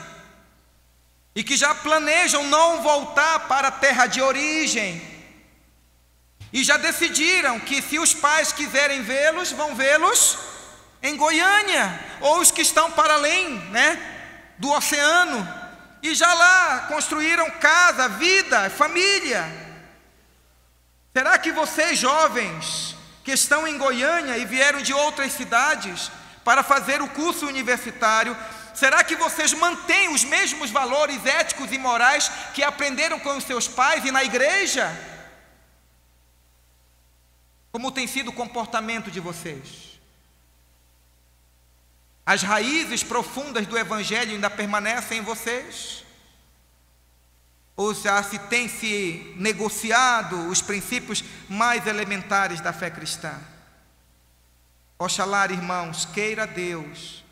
e que já planejam não voltar para a terra de origem e já decidiram que, se os pais quiserem vê-los, vão vê-los em Goiânia, ou os que estão para além, do oceano, e já lá construíram casa, vida, família. Será que vocês, jovens, que estão em Goiânia e vieram de outras cidades para fazer o curso universitário, será que vocês mantêm os mesmos valores éticos e morais que aprenderam com os seus pais e na igreja? Como tem sido o comportamento de vocês? As raízes profundas do Evangelho ainda permanecem em vocês? Ou já se tem se negociado os princípios mais elementares da fé cristã? Oxalá, irmãos, queira Deus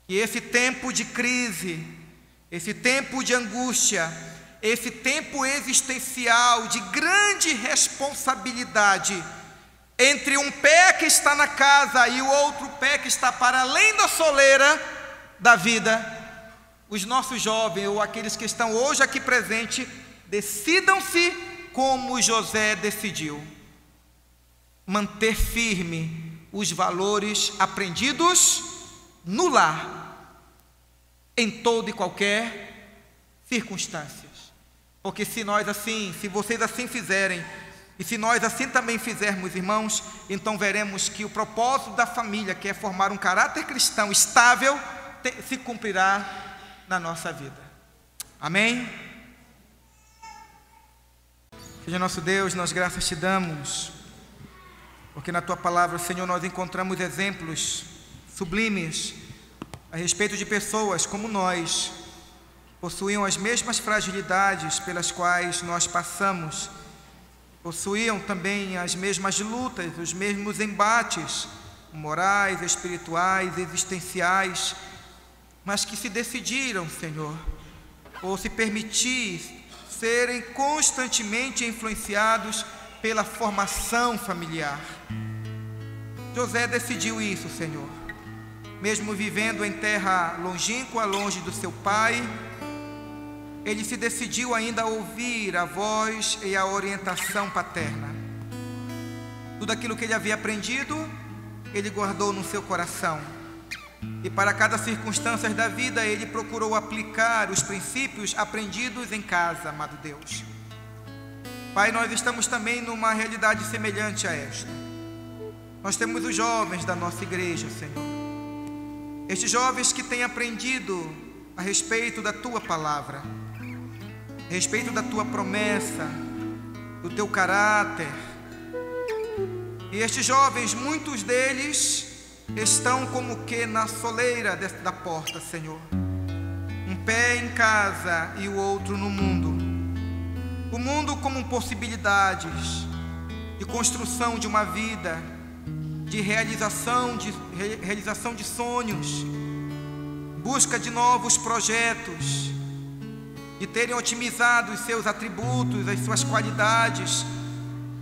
que esse tempo de crise, esse tempo de angústia, esse tempo existencial de grande responsabilidade, entre um pé que está na casa e o outro pé que está para além da soleira da vida, os nossos jovens, ou aqueles que estão hoje aqui presentes, decidam-se como José decidiu: manter firme os valores aprendidos no lar, em toda e qualquer circunstância. Porque se vocês assim fizerem, e se nós assim também fizermos, irmãos, então veremos que o propósito da família, que é formar um caráter cristão estável, se cumprirá na nossa vida. Amém? Seja nosso Deus, nós graças te damos, porque na tua palavra, Senhor, nós encontramos exemplos sublimes a respeito de pessoas como nós, que possuíam as mesmas fragilidades pelas quais nós passamos, possuíam também as mesmas lutas, os mesmos embates morais, espirituais, existenciais, mas que se decidiram, Senhor, ou se permitir serem constantemente influenciados pela formação familiar. José decidiu isso, Senhor, mesmo vivendo em terra longínqua, longe do seu pai, ele se decidiu ainda a ouvir a voz e a orientação paterna. Tudo aquilo que ele havia aprendido, ele guardou no seu coração. E para cada circunstância da vida, ele procurou aplicar os princípios aprendidos em casa, amado Deus. Pai, nós estamos também numa realidade semelhante a esta. Nós temos os jovens da nossa igreja, Senhor. Estes jovens que têm aprendido a respeito da Tua palavra, a respeito da Tua promessa, do Teu caráter. E estes jovens, muitos deles estão como que na soleira da porta, Senhor. Um pé em casa e o outro no mundo. O mundo como possibilidades de construção de uma vida, de realização de sonhos, busca de novos projetos, de terem otimizado os seus atributos, as suas qualidades,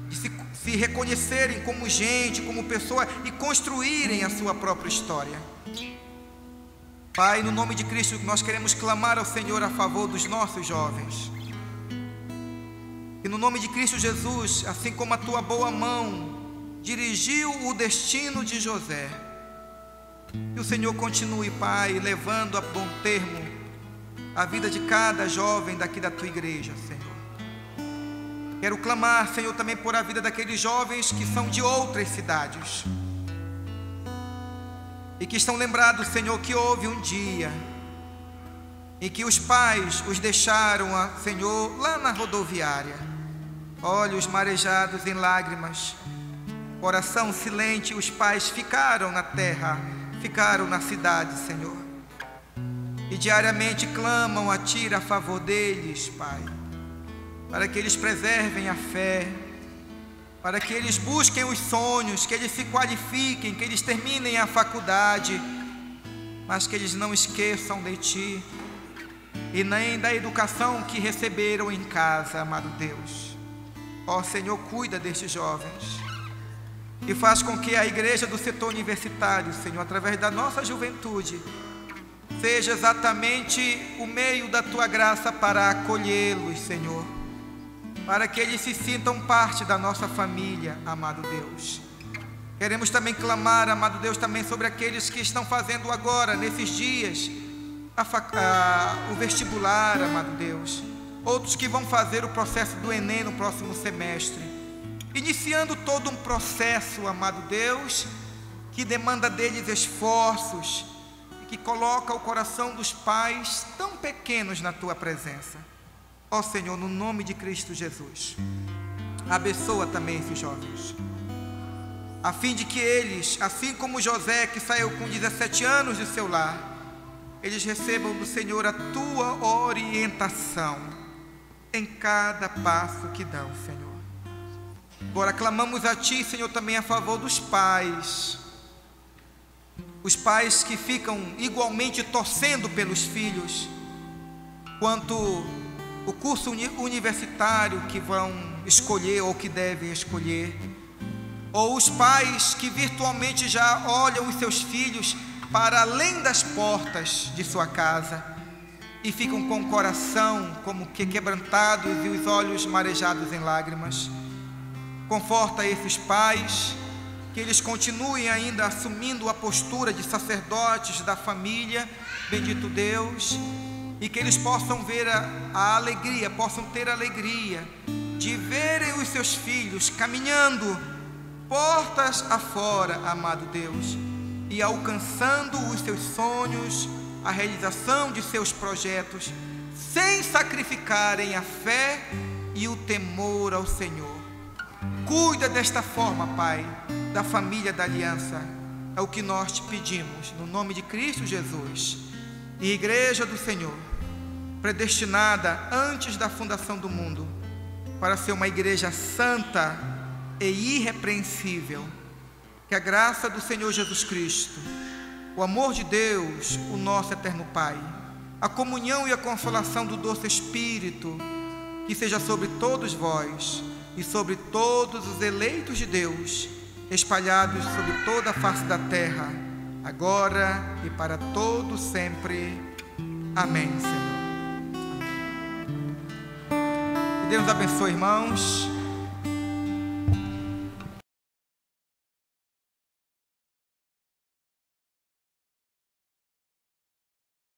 de se reconhecerem como gente, como pessoa e construírem a sua própria história. Pai, no nome de Cristo, nós queremos clamar ao Senhor a favor dos nossos jovens. E no nome de Cristo Jesus, assim como a Tua boa mão dirigiu o destino de José, que o Senhor continue, Pai, levando a bom termo a vida de cada jovem daqui da Tua igreja, Senhor. Quero clamar, Senhor, também por a vida daqueles jovens que são de outras cidades e que estão lembrados, Senhor, que houve um dia em que os pais os deixaram, Senhor, lá na rodoviária, olhos marejados em lágrimas, coração silente. Os pais ficaram na terra, ficaram na cidade, Senhor, e diariamente clamam a Ti a favor deles, Pai, para que eles preservem a fé, para que eles busquem os sonhos, que eles se qualifiquem, que eles terminem a faculdade, mas que eles não esqueçam de Ti e nem da educação que receberam em casa, amado Deus. Ó Senhor, cuida destes jovens e faz com que a igreja do setor universitário, Senhor, através da nossa juventude, seja exatamente o meio da Tua graça para acolhê-los, Senhor, para que eles se sintam parte da nossa família, amado Deus. Queremos também clamar, amado Deus, também sobre aqueles que estão fazendo agora, nesses dias, o vestibular, amado Deus. Outros que vão fazer o processo do Enem no próximo semestre, iniciando todo um processo, amado Deus, que demanda deles esforços e que coloca o coração dos pais tão pequenos na Tua presença. Ó Senhor, no nome de Cristo Jesus, abençoa também esses jovens, a fim de que eles, assim como José, que saiu com 17 anos de seu lar, eles recebam do Senhor a Tua orientação em cada passo que dão, Senhor. Agora clamamos a Ti, Senhor, também a favor dos pais, os pais que ficam igualmente torcendo pelos filhos, quanto o curso universitário que vão escolher ou que devem escolher, ou os pais que virtualmente já olham os seus filhos para além das portas de sua casa e ficam com o coração como que quebrantados e os olhos marejados em lágrimas. Conforta esses pais, que eles continuem ainda assumindo a postura de sacerdotes da família, bendito Deus, e que eles possam ver a alegria, possam ter a alegria de verem os seus filhos caminhando portas afora, amado Deus, e alcançando os seus sonhos, a realização de seus projetos, sem sacrificarem a fé e o temor ao Senhor. Cuida desta forma, Pai, da família da aliança. É o que nós te pedimos, no nome de Cristo Jesus. E igreja do Senhor, predestinada antes da fundação do mundo, para ser uma igreja santa e irrepreensível, que a graça do Senhor Jesus Cristo, o amor de Deus, o nosso eterno Pai, a comunhão e a consolação do doce Espírito, que seja sobre todos vós e sobre todos os eleitos de Deus, espalhados sobre toda a face da terra, agora e para todo sempre. Amém, Senhor. Deus abençoe, irmãos.